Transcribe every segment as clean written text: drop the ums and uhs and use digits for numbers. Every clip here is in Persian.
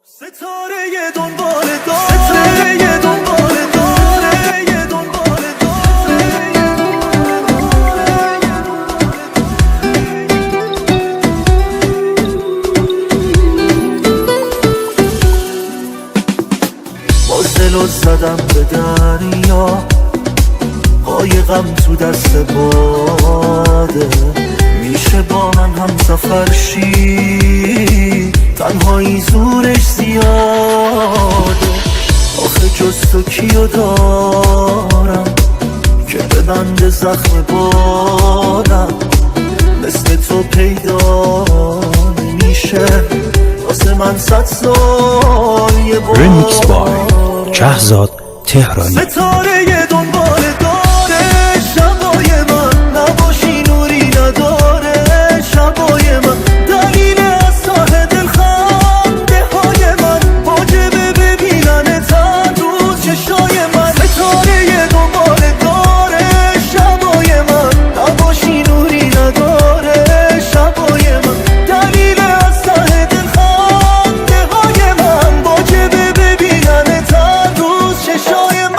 ستاره دنبال داره، ستاره دنبال داره، دنبال بازدلو زدم به دریا، قایقم تو دست باده، میشه با من هم سفر شی، تنهایی زورش زیاده. آخه جز تو کیو دارم که ببنده زخم بارم، مثل تو پیدا نمیشه واسه من 100 سال یه بار. رمیکس بای شهزاد تهرانی. ستاره دنبال داره شبای من، نباشی نوری نداره شبای من، دلیل از ته دل خنده های من، واجبه ببینن تن رو چشای من. ستاره دنبال داره شبای من، نباشی نوری نداره شبای من، دلیل از ته دل خنده های من، واجبه ببینن تن رو چشای من.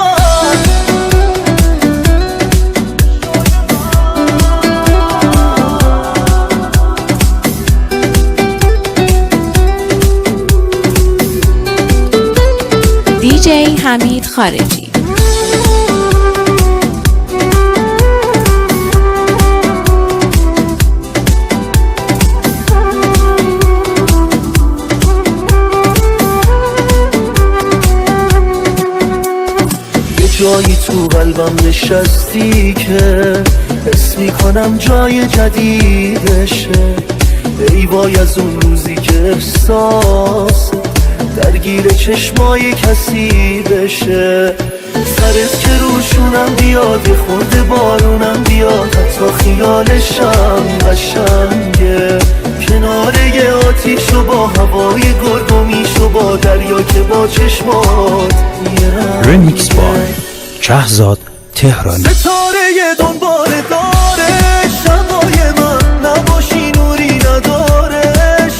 دیجی حمید خارجی. یه جایی تو قلبم نشستی که حس میکنم جای جدیدشه، ای وای از اون روزی که احساس درگیر چشمای کسی بشه. سرت که روشونم بیاد، یه خورده بارونم بیاد، حتی خیالشم قشنگه، کنار یه آتیش و با هوای گرگومیش و با دریا که با چشمات میرم. رمیکس بای شهزاد تهرانی. ستاره دنبال داره شبای من، نباشی نوری نداره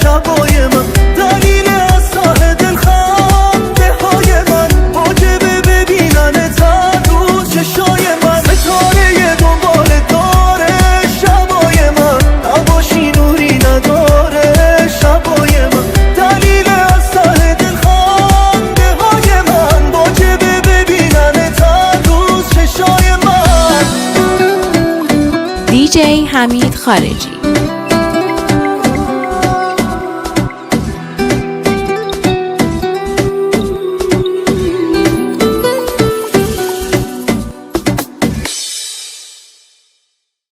شبای من، دلیل از ته دل خنده های من، واجبه ببینن تن رو چشای من. ستاره دنبال داره شبای من، نباشی نوری نداره شبای من، دلیل از ته دل خنده های من، واجبه ببینن تن رو چشای من. دیجی حمید خارجی.